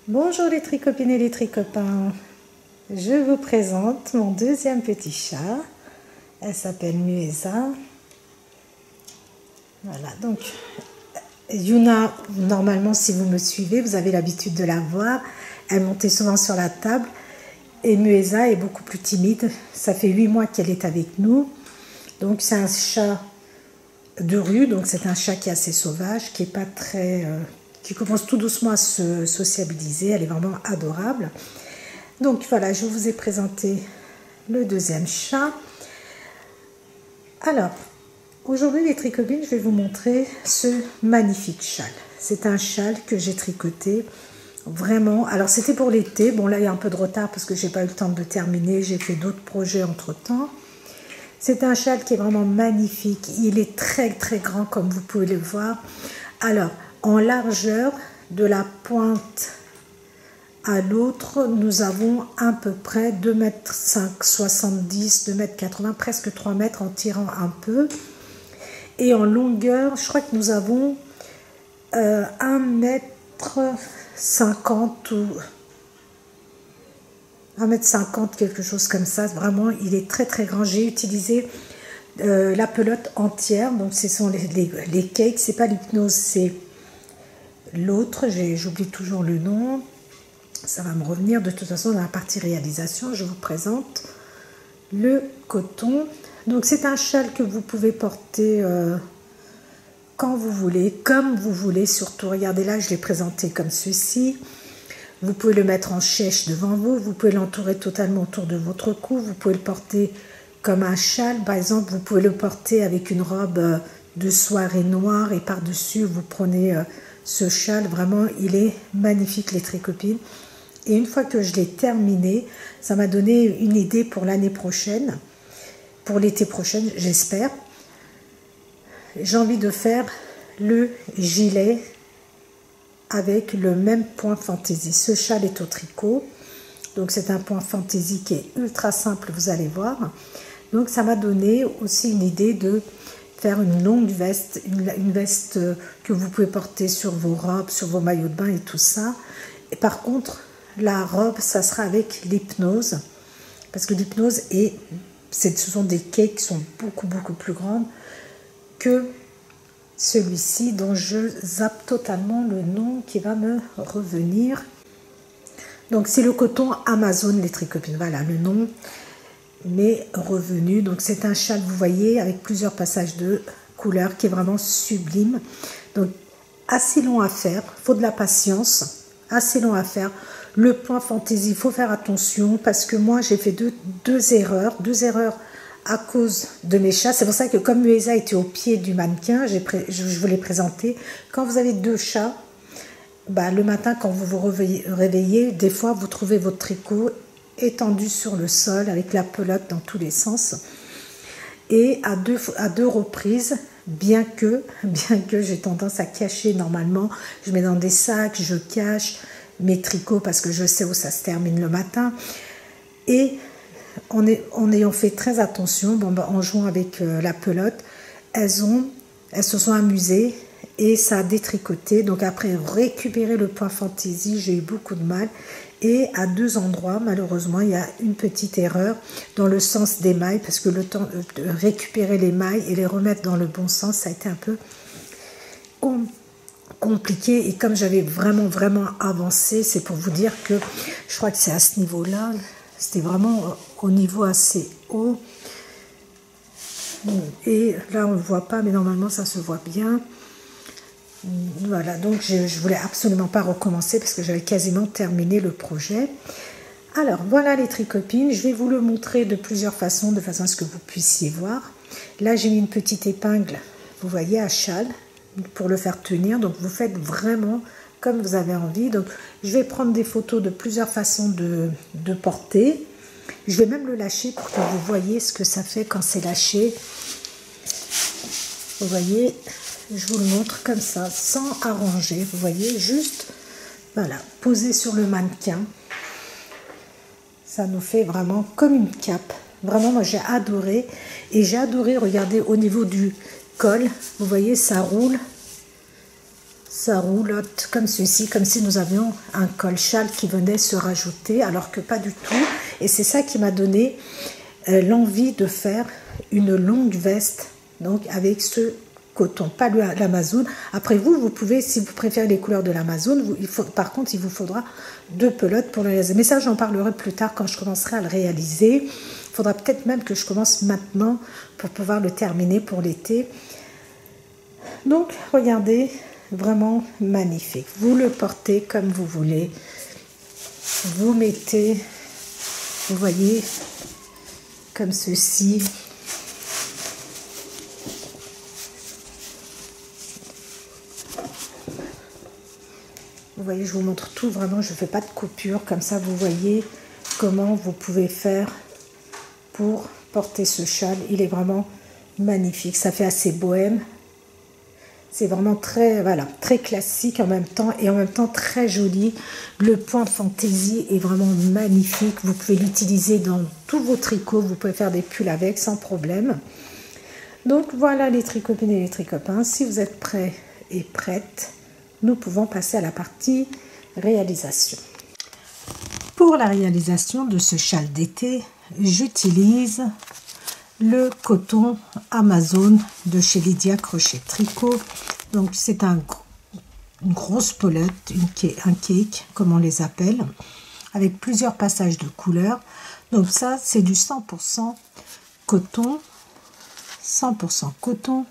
Bonjour les tricopines et les tricopains, je vous présente mon deuxième petit chat, elle s'appelle Mueza. Voilà, donc Yuna, normalement si vous me suivez, vous avez l'habitude de la voir, elle montait souvent sur la table et Mueza est beaucoup plus timide, ça fait 8 mois qu'elle est avec nous, donc c'est un chat de rue, donc c'est un chat qui est assez sauvage, qui est pas très... qui commence tout doucement à se sociabiliser, elle est vraiment adorable. Donc voilà, je vous ai présenté le deuxième chat. Alors, aujourd'hui les tricopines, je vais vous montrer ce magnifique châle. C'est un châle que j'ai tricoté, vraiment. Alors c'était pour l'été, bon là il y a un peu de retard parce que j'ai pas eu le temps de terminer, j'ai fait d'autres projets entre temps. C'est un châle qui est vraiment magnifique, il est très très grand comme vous pouvez le voir. Alors, en largeur, de la pointe à l'autre, nous avons à peu près 2,70 m, 2,80 m, presque 3 mètres en tirant un peu. Et en longueur, je crois que nous avons 1,50 m ou 1,50 m, quelque chose comme ça. Vraiment, il est très très grand. J'ai utilisé la pelote entière, donc ce sont les cakes, c'est pas l'hypnose, c'est l'autre, j'oublie toujours le nom, ça va me revenir. De toute façon, dans la partie réalisation, je vous présente le coton. Donc c'est un châle que vous pouvez porter quand vous voulez, comme vous voulez surtout. Regardez là, je l'ai présenté comme ceci. Vous pouvez le mettre en chèche devant vous, vous pouvez l'entourer totalement autour de votre cou, vous pouvez le porter comme un châle. Par exemple, vous pouvez le porter avec une robe de soirée noire et par-dessus, vous prenez ce châle. Vraiment, il est magnifique les tricopines. Et une fois que je l'ai terminé, ça m'a donné une idée pour l'année prochaine, pour l'été prochain, j'espère. J'ai envie de faire le gilet avec le même point fantaisie. Ce châle est au tricot, donc c'est un point fantaisie qui est ultra simple, vous allez voir. Donc ça m'a donné aussi une idée de faire une longue veste, une veste que vous pouvez porter sur vos robes, sur vos maillots de bain et tout ça. Et par contre, la robe, ça sera avec l'hypnose, parce que l'hypnose ce sont des cakes qui sont beaucoup plus grandes que celui-ci, dont je zappe totalement le nom qui va me revenir. Donc c'est le coton Amazon les tricopines, voilà le nom m'est revenu. Donc c'est un châle, vous voyez, avec plusieurs passages de couleurs qui est vraiment sublime. Donc assez long à faire, il faut de la patience, assez long à faire. Le point fantaisie, il faut faire attention parce que moi j'ai fait deux erreurs à cause de mes chats. C'est pour ça que comme Mueza était au pied du mannequin, je vous l'ai présenté. Quand vous avez deux chats, le matin quand vous vous réveillez, des fois vous trouvez votre tricot étendu sur le sol avec la pelote dans tous les sens. Et à deux reprises, bien que j'ai tendance à cacher normalement, je mets dans des sacs, je cache mes tricots parce que je sais où ça se termine le matin. Et en ayant fait très attention, en jouant avec la pelote, elles se sont amusées et ça a détricoté. Donc après récupérer le point fantaisie, j'ai eu beaucoup de mal. Et à deux endroits, malheureusement, il y a une petite erreur dans le sens des mailles, parce que le temps de récupérer les mailles et les remettre dans le bon sens, ça a été un peu compliqué. Et comme j'avais vraiment avancé, c'est pour vous dire que je crois que c'est à ce niveau-là, c'était vraiment au niveau assez haut. Et là, on ne le voit pas, mais normalement, ça se voit bien. Voilà, donc je voulais absolument pas recommencer parce que j'avais quasiment terminé le projet. Alors, voilà les tricopines. Je vais vous le montrer de plusieurs façons, de façon à ce que vous puissiez voir. Là, j'ai mis une petite épingle, vous voyez, à châle, pour le faire tenir. Donc, vous faites vraiment comme vous avez envie. Donc, je vais prendre des photos de plusieurs façons de porter. Je vais même le lâcher pour que vous voyez ce que ça fait quand c'est lâché. Vous voyez, je vous le montre comme ça, sans arranger. Vous voyez, juste, voilà, posé sur le mannequin. Ça nous fait vraiment comme une cape. Vraiment, moi, j'ai adoré. Et j'ai adoré, regardez, au niveau du col, vous voyez, ça roule ça roulotte comme ceci, comme si nous avions un col châle qui venait se rajouter, alors que pas du tout. Et c'est ça qui m'a donné l'envie de faire une longue veste, donc avec ce coton, pas l'Amazone. Après vous pouvez, si vous préférez les couleurs de l'Amazone, par contre il vous faudra 2 pelotes pour le réaliser. Mais ça j'en parlerai plus tard quand je commencerai à le réaliser. Il faudra peut-être même que je commence maintenant pour pouvoir le terminer pour l'été. Donc regardez, vraiment magnifique. Vous le portez comme vous voulez. Vous mettez, vous voyez, comme ceci. Vous voyez, je vous montre tout, vraiment, je ne fais pas de coupure. Comme ça, vous voyez comment vous pouvez faire pour porter ce châle. Il est vraiment magnifique. Ça fait assez bohème. C'est vraiment très, voilà, très classique en même temps et en même temps très joli. Le point fantaisie est vraiment magnifique. Vous pouvez l'utiliser dans tous vos tricots. Vous pouvez faire des pulls avec sans problème. Donc voilà les tricopines et les tricopains. Si vous êtes prêts et prêtes, nous pouvons passer à la partie réalisation. Pour la réalisation de ce châle d'été, j'utilise le coton Amazone de chez Lydia Crochet Tricot. Donc c'est une grosse pelote, un cake comme on les appelle, avec plusieurs passages de couleurs. Donc ça c'est du 100% coton, 100% coton.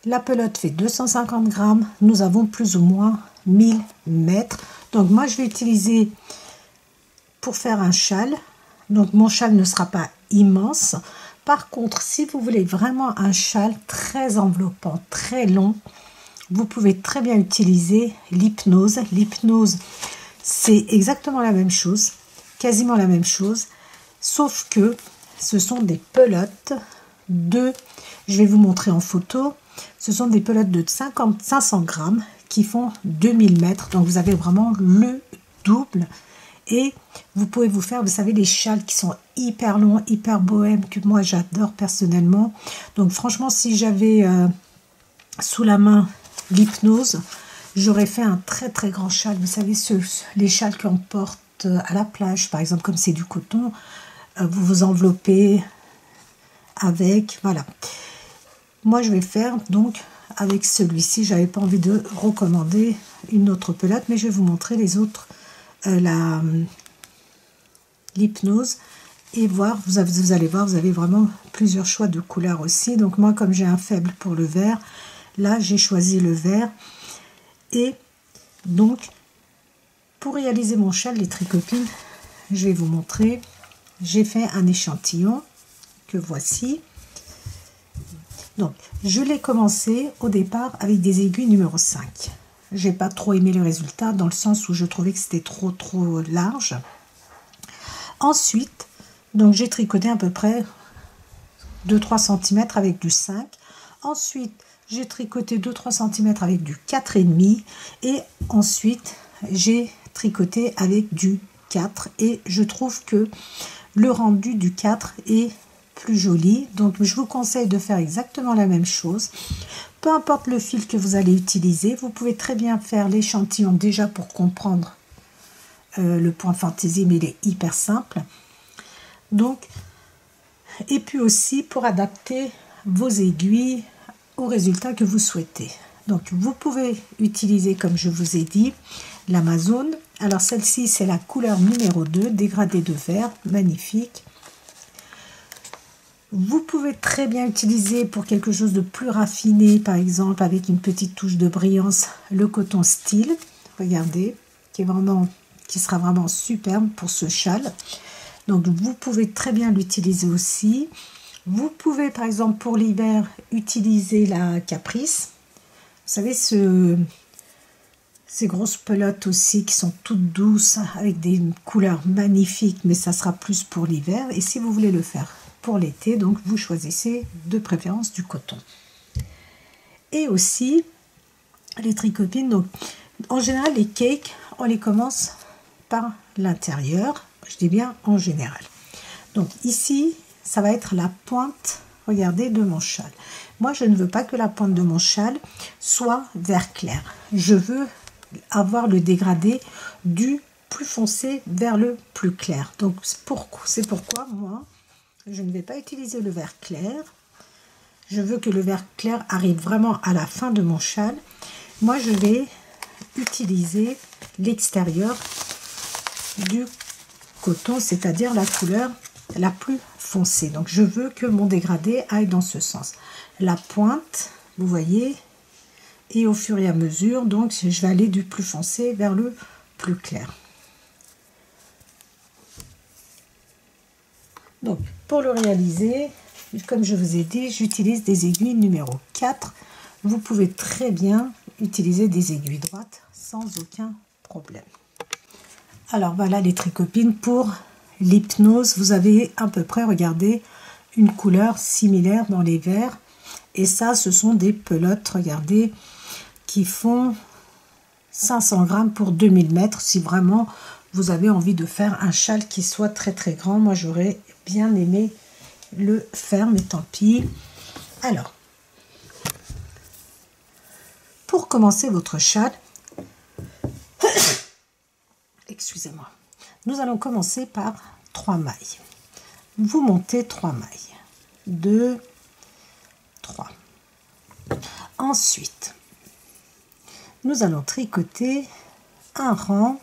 La pelote fait 250 grammes. Nous avons plus ou moins 1000 mètres. Donc moi je vais utiliser pour faire un châle. Donc mon châle ne sera pas immense. Par contre, si vous voulez vraiment un châle très enveloppant, très long, vous pouvez très bien utiliser l'hypnose. L'hypnose, c'est exactement la même chose, quasiment la même chose, sauf que ce sont des pelotes de, je vais vous montrer en photo, ce sont des pelotes de 500 grammes qui font 2000 mètres. Donc vous avez vraiment le double. Et vous pouvez vous faire, vous savez, les châles qui sont hyper longs, hyper bohèmes, que moi j'adore personnellement. Donc franchement, si j'avais sous la main l'hypnose, j'aurais fait un très très grand châle. Vous savez, les châles qu'on porte à la plage, par exemple, comme c'est du coton, vous vous enveloppez avec, voilà. Moi je vais faire donc avec celui-ci. J'avais pas envie de recommander une autre pelote, mais je vais vous montrer les autres. L'hypnose et voir, vous allez voir, vous avez vraiment plusieurs choix de couleurs aussi. Donc moi, comme j'ai un faible pour le vert, là j'ai choisi le vert. Et donc pour réaliser mon châle, les tricopines, je vais vous montrer. J'ai fait un échantillon que voici. Donc je l'ai commencé au départ avec des aiguilles numéro 5. J'ai pas trop aimé le résultat dans le sens où je trouvais que c'était trop large. Ensuite, donc j'ai tricoté à peu près 2-3 cm avec du 5. Ensuite, j'ai tricoté 2-3 cm avec du 4,5. Et ensuite, j'ai tricoté avec du 4. Et je trouve que le rendu du 4 est plus joli. Donc, je vous conseille de faire exactement la même chose. Peu importe le fil que vous allez utiliser, vous pouvez très bien faire l'échantillon déjà pour comprendre le point fantaisie, mais il est hyper simple. Donc, et puis aussi pour adapter vos aiguilles au résultat que vous souhaitez. Donc, vous pouvez utiliser, comme je vous ai dit, l'Amazone. Alors, celle-ci, c'est la couleur numéro 2, dégradé de vert, magnifique. Vous pouvez très bien utiliser pour quelque chose de plus raffiné, par exemple avec une petite touche de brillance, le coton style, regardez, qui sera vraiment superbe pour ce châle. Donc vous pouvez très bien l'utiliser aussi. Vous pouvez par exemple pour l'hiver utiliser la Caprice. Vous savez, ces grosses pelotes aussi qui sont toutes douces avec des couleurs magnifiques, mais ça sera plus pour l'hiver. Et si vous voulez le faire pour l'été, donc vous choisissez de préférence du coton. Et aussi les tricopines, donc en général les cakes, on les commence par l'intérieur, je dis bien en général. Donc ici, ça va être la pointe regardez, de mon châle. Moi, je ne veux pas que la pointe de mon châle soit vert clair. Je veux avoir le dégradé du plus foncé vers le plus clair. Donc, c'est pourquoi moi, je ne vais pas utiliser le vert clair. Je veux que le vert clair arrive vraiment à la fin de mon châle. Moi, je vais utiliser l'extérieur du coton, c'est-à-dire la couleur la plus foncée. Donc, je veux que mon dégradé aille dans ce sens. La pointe, vous voyez, et au fur et à mesure, donc, je vais aller du plus foncé vers le plus clair. Donc, pour le réaliser, comme je vous ai dit, j'utilise des aiguilles numéro 4. Vous pouvez très bien utiliser des aiguilles droites sans aucun problème. Alors voilà les tricopines, pour l'hypnose, vous avez à peu près, regardez, une couleur similaire dans les verts. Et ça, ce sont des pelotes, regardez, qui font 500 grammes pour 2000 mètres. Si vraiment vous avez envie de faire un châle qui soit très très grand, moi j'aurais bien aimé le faire, mais tant pis. Alors, pour commencer votre châle, excusez-moi, nous allons commencer par 3 mailles. Vous montez 3 mailles, 2, 3. Ensuite, nous allons tricoter un rang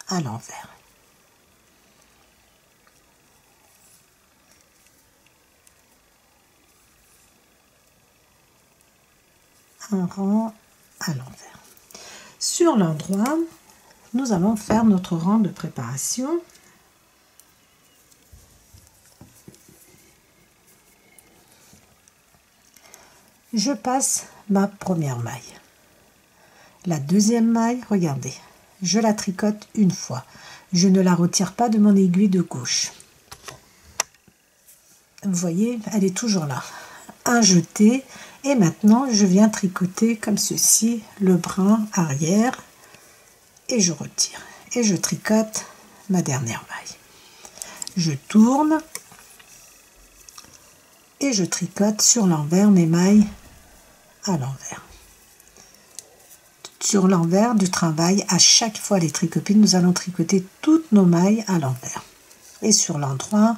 à l'envers. Un rang à l'envers. Sur l'endroit, nous allons faire notre rang de préparation. Je passe ma première maille. La deuxième maille, regardez, je la tricote une fois. Je ne la retire pas de mon aiguille de gauche. Vous voyez, elle est toujours là. Un jeté. Et maintenant, je viens tricoter comme ceci le brin arrière et je retire. Et je tricote ma dernière maille. Je tourne et je tricote sur l'envers mes mailles à l'envers. Sur l'envers du travail, à chaque fois les tricopines, nous allons tricoter toutes nos mailles à l'envers. Et sur l'endroit,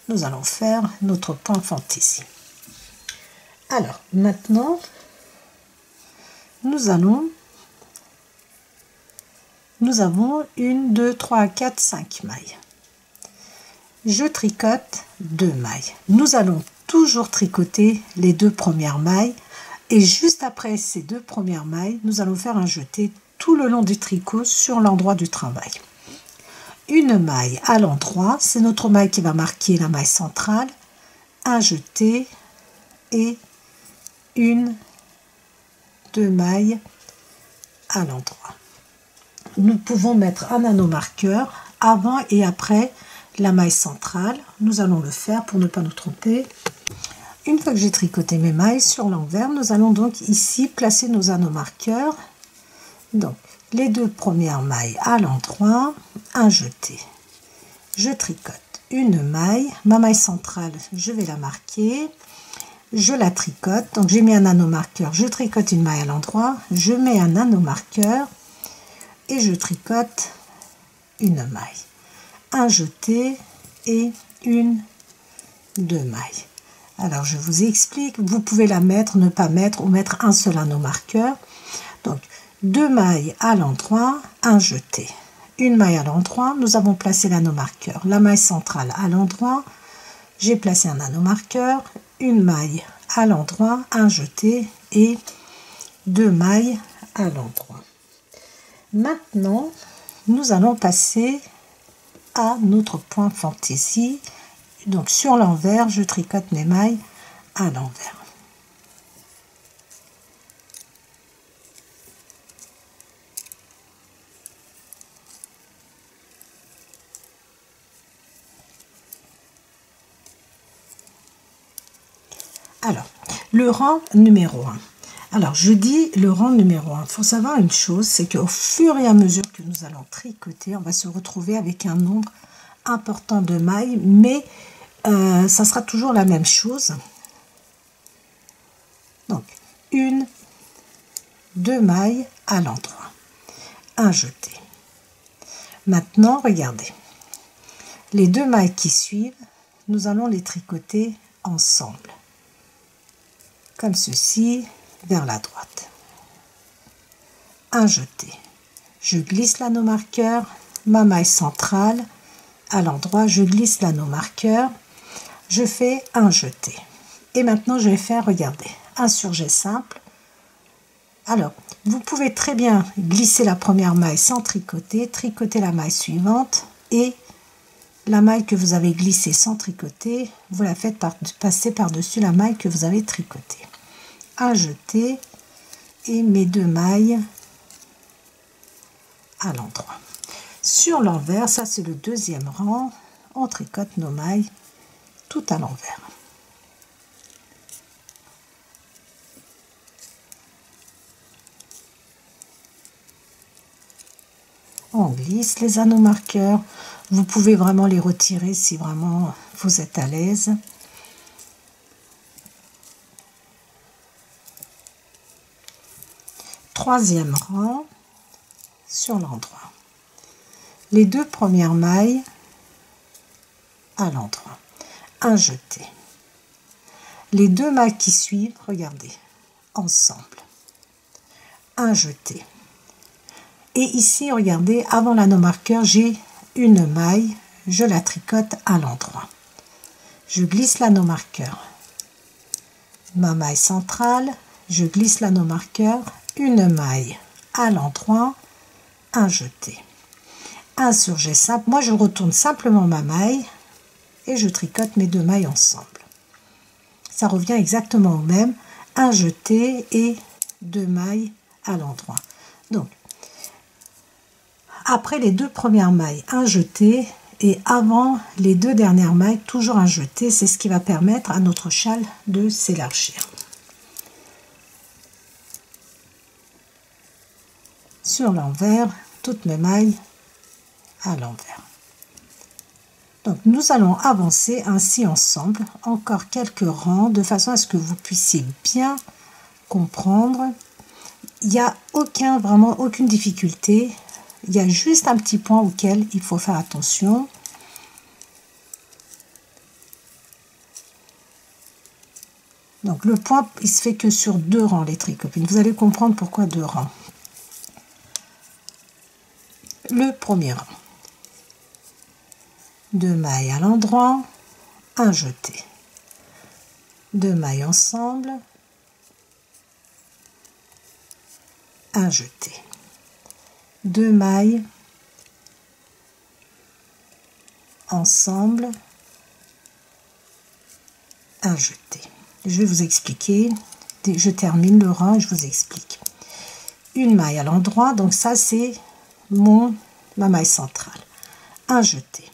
nous allons faire notre point fantaisie. Alors, maintenant, nous avons 1, 2, 3, 4, 5 mailles. Je tricote 2 mailles. Nous allons toujours tricoter les 2 premières mailles. Et juste après ces 2 premières mailles, nous allons faire un jeté tout le long du tricot sur l'endroit du travail. Une maille à l'endroit, c'est notre maille qui va marquer la maille centrale. Un jeté et 1, 2 mailles à l'endroit. Nous pouvons mettre un anneau marqueur avant et après la maille centrale. Nous allons le faire pour ne pas nous tromper. Une fois que j'ai tricoté mes mailles sur l'envers, nous allons donc ici placer nos anneaux marqueurs. Donc, les 2 premières mailles à l'endroit, un jeté. Je tricote une maille, ma maille centrale, je vais la marquer. Je la tricote, donc j'ai mis un anneau marqueur, je tricote une maille à l'endroit, je mets un anneau marqueur et je tricote une maille, un jeté et 1, 2 mailles. Alors je vous explique, vous pouvez la mettre, ne pas mettre ou mettre un seul anneau marqueur. Donc 2 mailles à l'endroit, un jeté, une maille à l'endroit, nous avons placé l'anneau marqueur, la maille centrale à l'endroit, j'ai placé un anneau marqueur, une maille à l'endroit, un jeté et 2 mailles à l'endroit. Maintenant, nous allons passer à notre point fantaisie. Donc sur l'envers, je tricote mes mailles à l'envers. Alors, le rang numéro 1. Alors, je dis le rang numéro 1. Il faut savoir une chose, c'est qu'au fur et à mesure que nous allons tricoter, on va se retrouver avec un nombre important de mailles, mais ça sera toujours la même chose. Donc, 1, 2 mailles à l'endroit, un jeté. Maintenant, regardez, les 2 mailles qui suivent, nous allons les tricoter ensemble, comme ceci, vers la droite. Un jeté. Je glisse l'anneau marqueur, ma maille centrale, à l'endroit, je glisse l'anneau marqueur, je fais un jeté. Et maintenant, je vais faire, regardez, un surjet simple. Alors, vous pouvez très bien glisser la première maille sans tricoter, tricoter la maille suivante et la maille que vous avez glissée sans tricoter, vous la faites passer par-dessus la maille que vous avez tricotée. Un jeté et mes 2 mailles à l'endroit. Sur l'envers, ça c'est le 2e rang, on tricote nos mailles tout à l'envers. On glisse les anneaux marqueurs. Vous pouvez vraiment les retirer si vraiment vous êtes à l'aise. Troisième rang sur l'endroit. Les 2 premières mailles à l'endroit. Un jeté. Les 2 mailles qui suivent, regardez, ensemble. Un jeté. Et ici, regardez, avant l'anneau marqueur, j'ai une maille, je la tricote à l'endroit. Je glisse l'anneau marqueur. Ma maille centrale, je glisse l'anneau marqueur, une maille à l'endroit, un jeté. Un surjet simple. Moi, je retourne simplement ma maille et je tricote mes 2 mailles ensemble. Ça revient exactement au même. Un jeté et 2 mailles à l'endroit. Donc, après les 2 premières mailles, un jeté et avant les 2 dernières mailles, toujours un jeté. C'est ce qui va permettre à notre châle de s'élargir. Sur l'envers, toutes mes mailles à l'envers. Donc nous allons avancer ainsi ensemble, encore quelques rangs, de façon à ce que vous puissiez bien comprendre. Il n'y a vraiment aucune difficulté. Il y a juste un petit point auquel il faut faire attention. Donc le point, il se fait que sur 2 rangs, les tricopines. Vous allez comprendre pourquoi 2 rangs. Le premier rang. 2 mailles à l'endroit, un jeté. 2 mailles ensemble, un jeté. 2 mailles ensemble, un jeté. Je vais vous expliquer. Je termine le rang et je vous explique. Une maille à l'endroit, donc ça c'est ma maille centrale. Un jeté.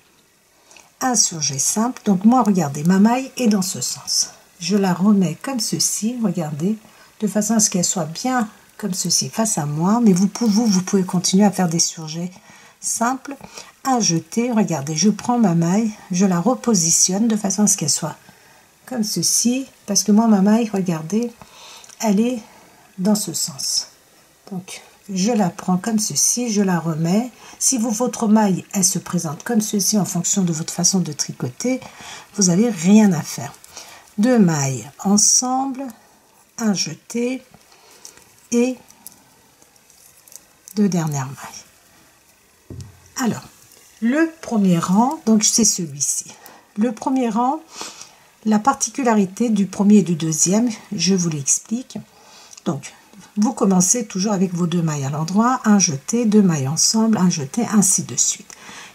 Un surjet simple. Donc moi, regardez, ma maille est dans ce sens. Je la remets comme ceci, regardez, de façon à ce qu'elle soit bien comme ceci face à moi, mais vous pouvez continuer à faire des surjets simples. Un jeté, regardez, je prends ma maille, je la repositionne de façon à ce qu'elle soit comme ceci, parce que moi ma maille, regardez, elle est dans ce sens. Donc je la prends comme ceci, je la remets. Si votre maille, elle se présente comme ceci en fonction de votre façon de tricoter, vous n'avez rien à faire. 2 mailles ensemble, un jeté et 2 dernières mailles. Alors, le premier rang, donc c'est celui-ci. Le premier rang, la particularité du premier et du deuxième, je vous l'explique. Donc, vous commencez toujours avec vos 2 mailles à l'endroit, un jeté, 2 mailles ensemble, un jeté, ainsi de suite.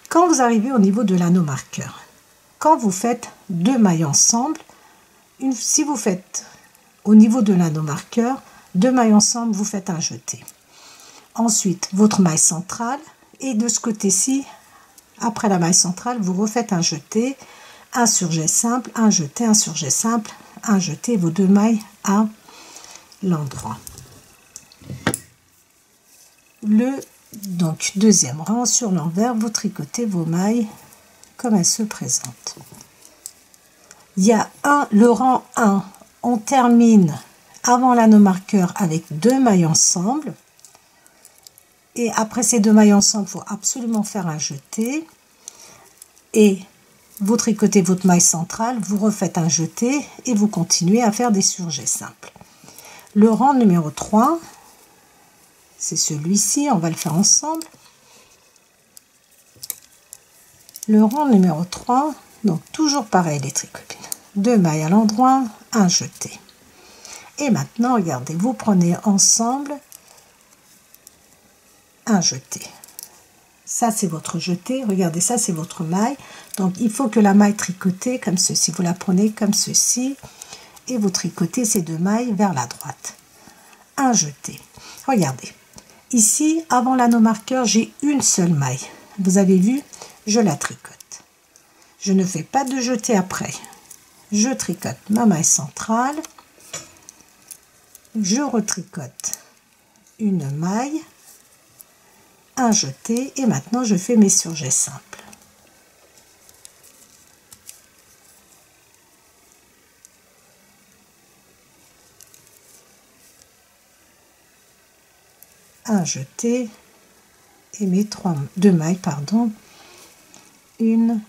Quand vous arrivez au niveau de l'anneau marqueur, quand vous faites 2 mailles ensemble, si vous faites au niveau de l'anneau marqueur, 2 mailles ensemble, vous faites un jeté. Ensuite, votre maille centrale, et de ce côté-ci, après la maille centrale, vous refaites un jeté, un surjet simple, un jeté, un surjet simple, un jeté, vos 2 mailles à l'endroit. Donc deuxième rang, sur l'envers, vous tricotez vos mailles comme elles se présentent. Il y a le rang 1, on termine avant l'anneau marqueur avec 2 mailles ensemble. Et après ces 2 mailles ensemble, il faut absolument faire un jeté. Et vous tricotez votre maille centrale, vous refaites un jeté et vous continuez à faire des surjets simples. Le rang numéro 3, c'est celui-ci, on va le faire ensemble. Le rang numéro 3, donc toujours pareil les tricopines. 2 mailles à l'endroit, un jeté. Et maintenant, regardez, vous prenez ensemble un jeté. Ça, c'est votre jeté. Regardez, ça, c'est votre maille. Donc, il faut que la maille tricotée comme ceci. Vous la prenez comme ceci et vous tricotez ces 2 mailles vers la droite. Un jeté. Regardez. Ici, avant l'anneau marqueur, j'ai une seule maille. Vous avez vu, je la tricote. Je ne fais pas de jeté après. Je tricote ma maille centrale. Je retricote une maille. Un jeté et maintenant je fais mes surjets simples. Un jeté et mes 2 mailles, pardon, une,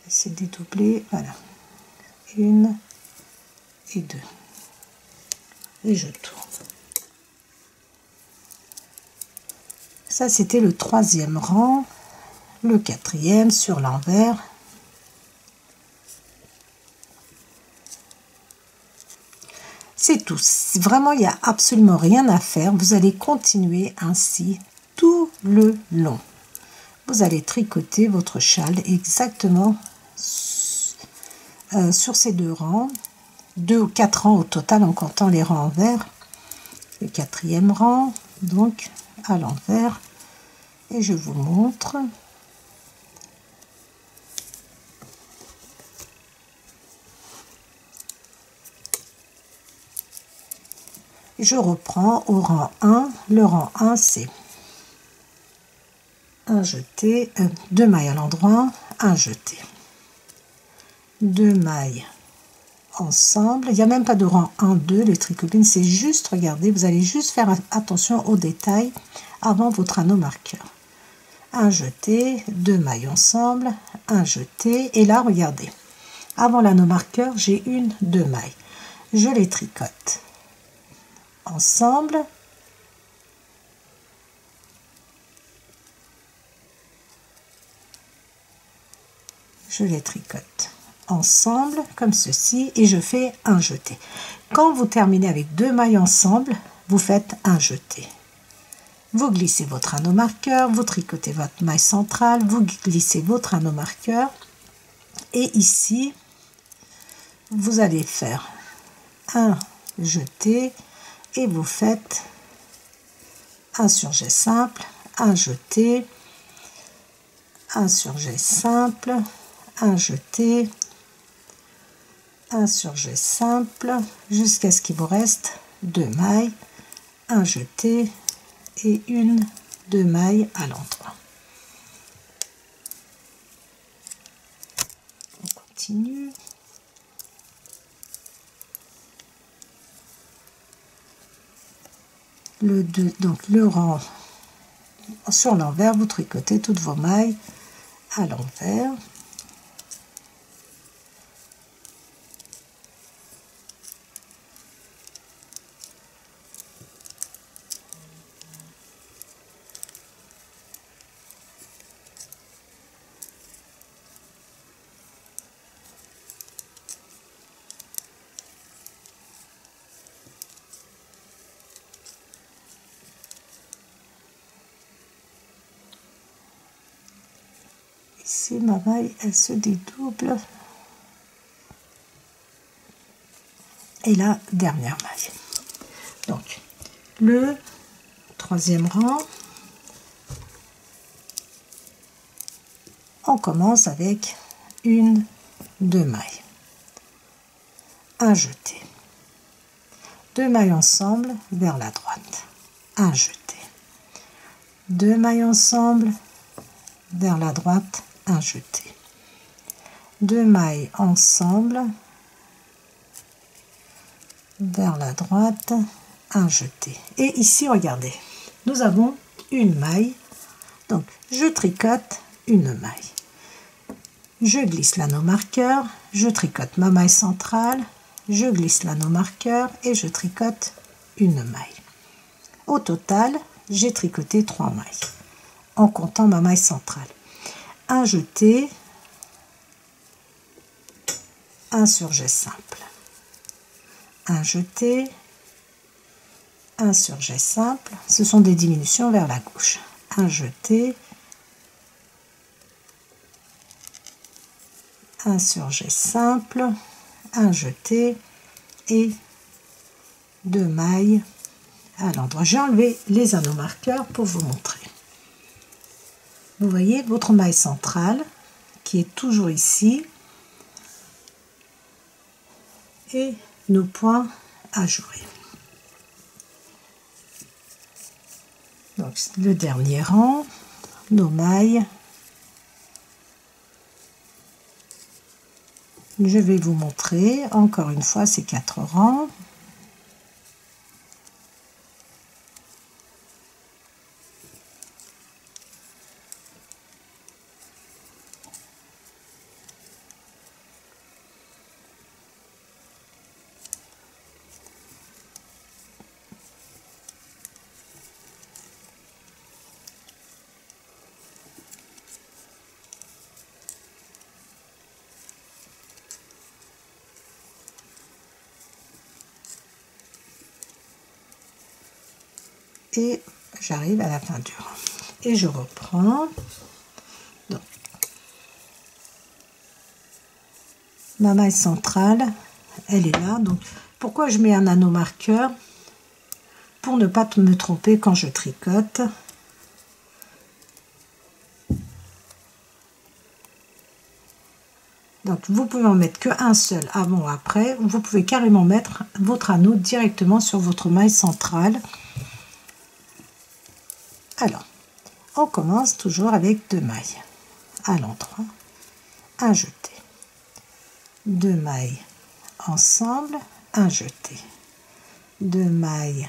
c'est dédoublé, voilà, une et 2 et je tourne. Ça, c'était le 3e rang, le 4e sur l'envers. C'est tout. Vraiment, il n'y a absolument rien à faire. Vous allez continuer ainsi tout le long. Vous allez tricoter votre châle exactement sur ces 2 rangs. 2 ou 4 rangs au total en comptant les rangs envers. Le 4e rang, donc à l'envers. Et je vous montre. Je reprends au rang 1. Le rang 1, c'est un jeté, 2 mailles à l'endroit, un jeté. 2 mailles ensemble. Il n'y a même pas de rang 1, 2, les tricopines. C'est juste, regardez, vous allez juste faire attention aux détails avant votre anneau marqueur. Un jeté, 2 mailles ensemble, un jeté, et là regardez, avant l'anneau marqueur j'ai 2 mailles, je les tricote ensemble, je les tricote ensemble comme ceci et je fais un jeté. Quand vous terminez avec 2 mailles ensemble, vous faites un jeté. Vous glissez votre anneau marqueur, vous tricotez votre maille centrale, vous glissez votre anneau marqueur et ici, vous allez faire un jeté et vous faites un surjet simple, un jeté, un surjet simple, un jeté, un surjet simple, jusqu'à ce qu'il vous reste 2 mailles, un jeté et 2 mailles à l'endroit. On continue. Donc le rang sur l'envers, vous tricotez toutes vos mailles à l'envers. Ici, ma maille, elle se dédouble. Et la dernière maille. Donc, le 3e rang, on commence avec 2 mailles. Un jeté. 2 mailles ensemble vers la droite. Un jeté. 2 mailles ensemble vers la droite. Un jeté. 2 mailles ensemble vers la droite, un jeté. Et ici, regardez, nous avons une maille, donc je tricote une maille, je glisse l'anneau marqueur, je tricote ma maille centrale, je glisse l'anneau marqueur et je tricote une maille. Au total, j'ai tricoté 3 mailles en comptant ma maille centrale. Un jeté, un surjet simple, un jeté, un surjet simple, ce sont des diminutions vers la gauche, un jeté, un surjet simple, un jeté et 2 mailles à l'endroit. J'ai enlevé les anneaux marqueurs pour vous montrer. Vous voyez votre maille centrale qui est toujours ici et nos points ajourés. Donc le dernier rang, nos mailles. Je vais vous montrer encore une fois ces 4 rangs. Et j'arrive à la fin du rang et je reprends. Donc, ma maille centrale, elle est là. Donc pourquoi je mets un anneau marqueur? Pour ne pas me tromper quand je tricote. Donc vous pouvez en mettre qu'un seul avant ou après, ou vous pouvez carrément mettre votre anneau directement sur votre maille centrale. Alors, on commence toujours avec 2 mailles à l'endroit, un jeté, 2 mailles ensemble, un jeté, 2 mailles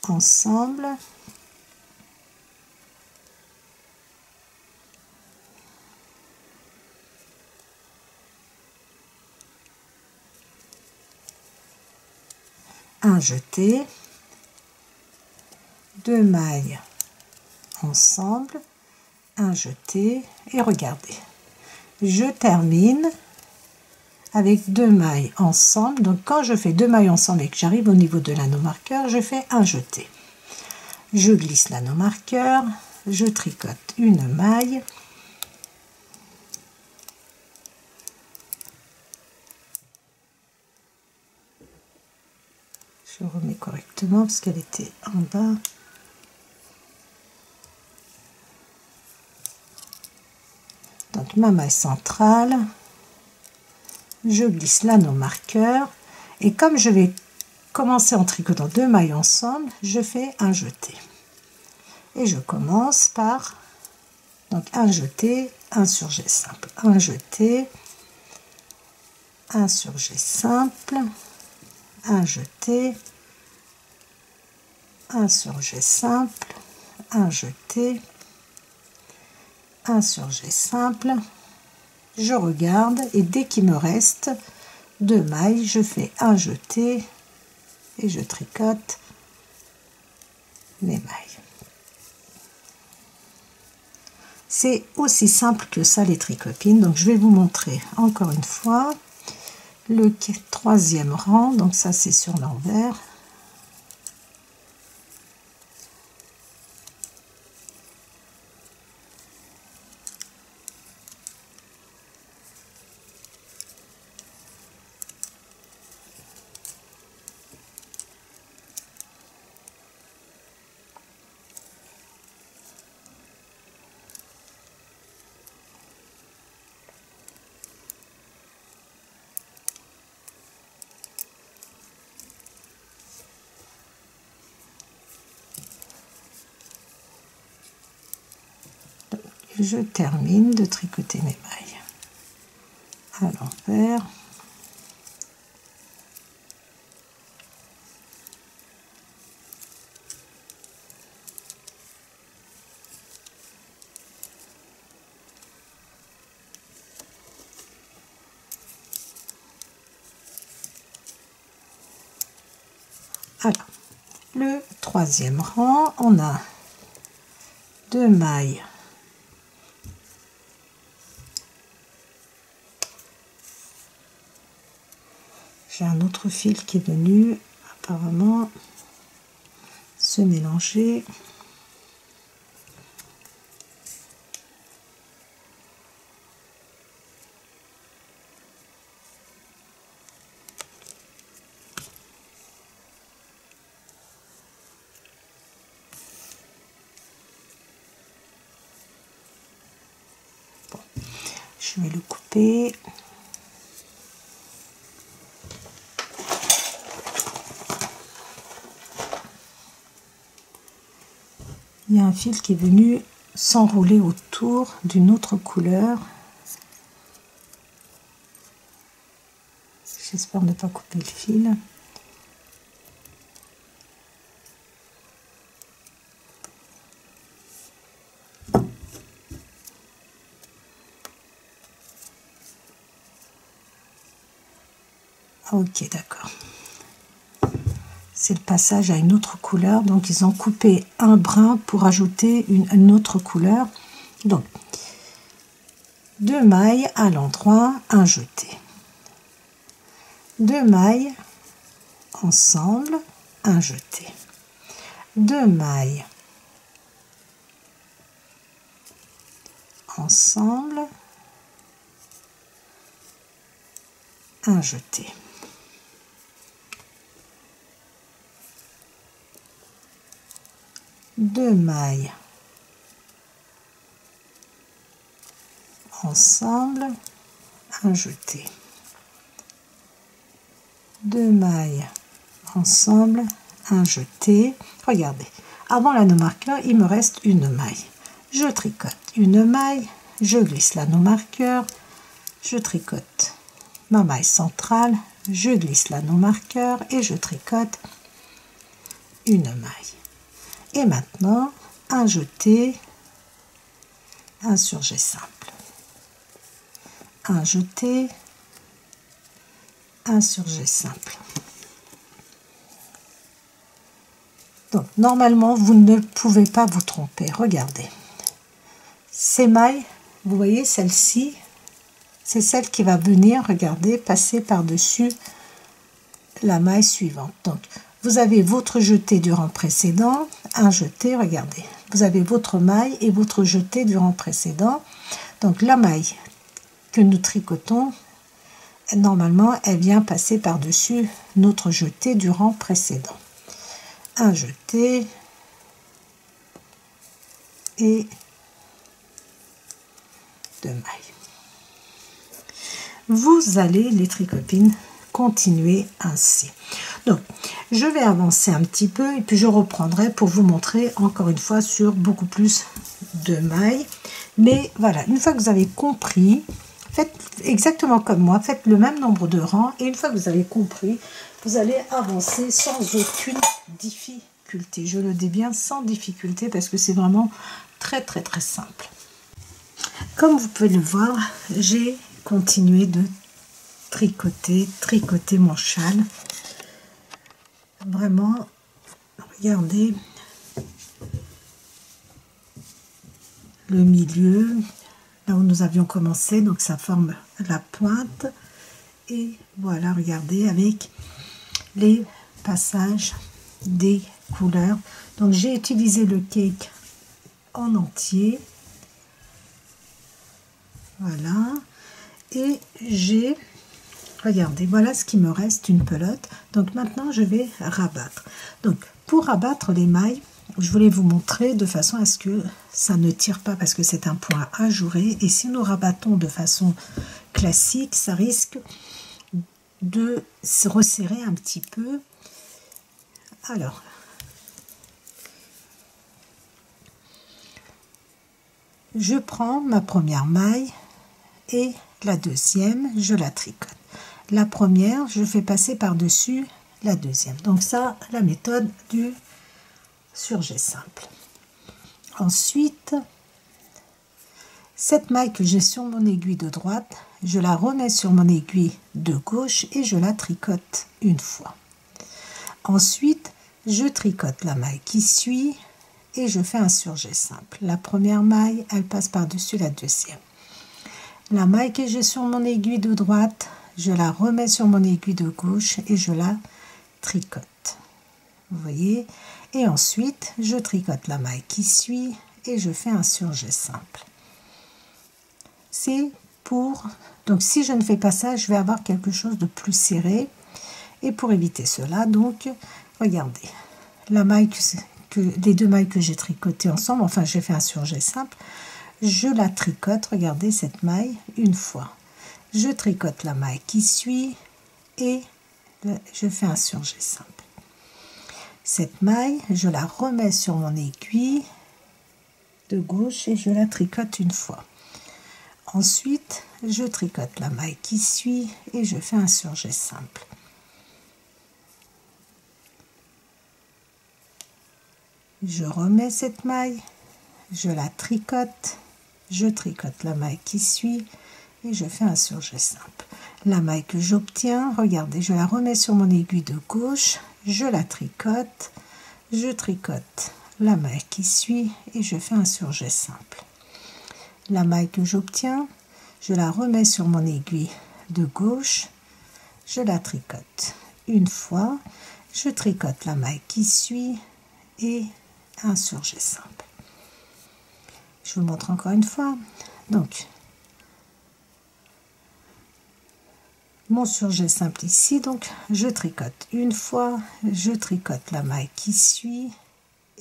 ensemble, un jeté, 2 mailles ensemble, un jeté et regardez, je termine avec 2 mailles ensemble. Donc quand je fais 2 mailles ensemble et que j'arrive au niveau de l'anneau marqueur, je fais un jeté, je glisse l'anneau marqueur, je tricote une maille, je remets correctement parce qu'elle était en bas. Donc ma maille centrale, je glisse l'anneau marqueur et comme je vais commencer en tricotant 2 mailles ensemble, je fais un jeté et je commence par donc un jeté, un surjet simple, un jeté, un surjet simple, un jeté, un surjet simple, un jeté, un surjet simple, je regarde et dès qu'il me reste 2 mailles, je fais un jeté et je tricote mes mailles. C'est aussi simple que ça les tricopines. Donc je vais vous montrer encore une fois le 3e rang. Donc ça c'est sur l'envers. Je termine de tricoter mes mailles. à l'envers. Alors, le troisième rang, on a 2 mailles j'ai un autre fil qui est venu apparemment se mélanger. Bon, je vais le couper. Il y a un fil qui est venu s'enrouler autour d'une autre couleur. J'espère ne pas couper le fil. Ok, d'accord. C'est le passage à une autre couleur, donc ils ont coupé un brin pour ajouter une autre couleur. Donc 2 mailles à l'endroit, un jeté, 2 mailles ensemble, un jeté, 2 mailles ensemble, un jeté. Deux mailles ensemble, un jeté, 2 mailles ensemble, un jeté. Regardez, avant l'anneau marqueur, il me reste une maille. Je tricote une maille, je glisse l'anneau marqueur, je tricote ma maille centrale, je glisse l'anneau marqueur et je tricote une maille. Et maintenant, un jeté, un surjet simple, un jeté, un surjet simple. Donc, normalement, vous ne pouvez pas vous tromper. Regardez. Ces mailles, vous voyez, celle-ci, c'est celle qui va venir, regardez, passer par-dessus la maille suivante. Donc, vous avez votre jeté du rang précédent, un jeté, regardez. Vous avez votre maille et votre jeté du rang précédent. Donc, la maille que nous tricotons, normalement, elle vient passer par-dessus notre jeté du rang précédent. Un jeté et 2 mailles. Vous allez, les tricopines, continuer ainsi. Donc, je vais avancer un petit peu et puis je reprendrai pour vous montrer encore une fois sur beaucoup plus de mailles. Mais voilà, une fois que vous avez compris, faites exactement comme moi, faites le même nombre de rangs et une fois que vous avez compris, vous allez avancer sans aucune difficulté. Je le dis bien sans difficulté parce que c'est vraiment très simple. Comme vous pouvez le voir, j'ai continué de tricoter mon châle. Vraiment, regardez le milieu, là où nous avions commencé, donc ça forme la pointe. Et voilà, regardez, avec les passages des couleurs. Donc j'ai utilisé le cake en entier. Voilà. Et j'ai, regardez, voilà ce qui me reste, une pelote. Donc maintenant, je vais rabattre. Donc pour rabattre les mailles, je voulais vous montrer de façon à ce que ça ne tire pas parce que c'est un point ajouré. Et si nous rabattons de façon classique, ça risque de se resserrer un petit peu. Alors, je prends ma première maille et la deuxième, je la tricote. La première, je fais passer par-dessus la deuxième. Donc ça, la méthode du surjet simple. Ensuite, cette maille que j'ai sur mon aiguille de droite, je la remets sur mon aiguille de gauche et je la tricote une fois. Ensuite, je tricote la maille qui suit et je fais un surjet simple. La première maille, elle passe par-dessus la deuxième. La maille que j'ai sur mon aiguille de droite, je la remets sur mon aiguille de gauche et je la tricote. Vous voyez? Et ensuite, je tricote la maille qui suit et je fais un surjet simple. C'est pour... Donc, si je ne fais pas ça, je vais avoir quelque chose de plus serré. Et pour éviter cela, donc, regardez, la maille les deux mailles que j'ai tricotées ensemble, enfin, j'ai fait un surjet simple, je la tricote, regardez cette maille, une fois. Je tricote la maille qui suit et je fais un surjet simple. Cette maille, je la remets sur mon aiguille de gauche et je la tricote une fois. Ensuite, je tricote la maille qui suit et je fais un surjet simple. Je remets cette maille, je la tricote, je tricote la maille qui suit et je fais un surjet simple. La maille que j'obtiens, regardez, je la remets sur mon aiguille de gauche, je la tricote, je tricote la maille qui suit et je fais un surjet simple. La maille que j'obtiens, je la remets sur mon aiguille de gauche, je la tricote une fois, je tricote la maille qui suit et un surjet simple. Je vous montre encore une fois. Donc, mon surjet simple ici, donc je tricote une fois, je tricote la maille qui suit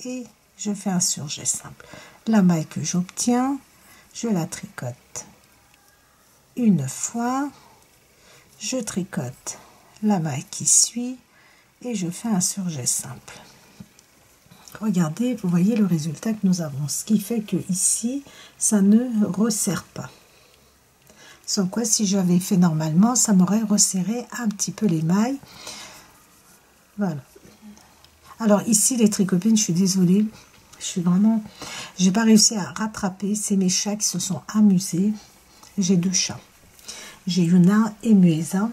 et je fais un surjet simple. La maille que j'obtiens, je la tricote une fois, je tricote la maille qui suit et je fais un surjet simple. Regardez, vous voyez le résultat que nous avons, ce qui fait que ici ça ne resserre pas. Sans quoi, si j'avais fait normalement, ça m'aurait resserré un petit peu les mailles. Voilà. Alors ici, les tricopines, je suis désolée, j'ai pas réussi à rattraper. C'est mes chats qui se sont amusés. J'ai deux chats. J'ai Yuna et Mueza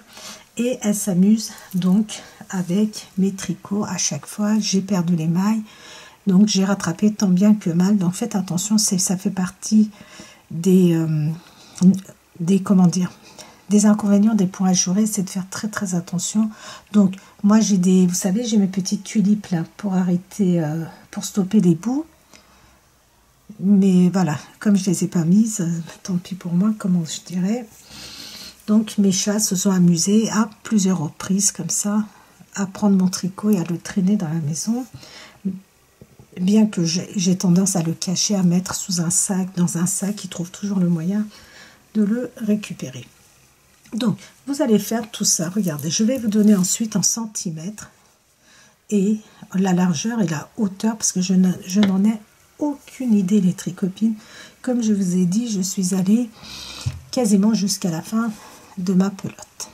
et elles s'amusent donc avec mes tricots. À chaque fois, j'ai perdu les mailles. Donc j'ai rattrapé tant bien que mal. Donc faites attention, ça fait partie des comment dire, des inconvénients des points ajourés, c'est de faire très très attention. Donc moi j'ai vous savez, j'ai mes petites tulipes là pour arrêter, pour stopper les bouts. Mais voilà, comme je les ai pas mises, tant pis pour moi, comment je dirais. Donc mes chats se sont amusés à plusieurs reprises comme ça, à prendre mon tricot et à le traîner dans la maison. Bien que j'ai tendance à le cacher, à mettre sous un sac, dans un sac, ils trouvent toujours le moyen de le récupérer. Donc, vous allez faire tout ça. Regardez, je vais vous donner ensuite en centimètres et la largeur et la hauteur, parce que je n'en ai aucune idée, les tricopines. Comme je vous ai dit, je suis allée quasiment jusqu'à la fin de ma pelote.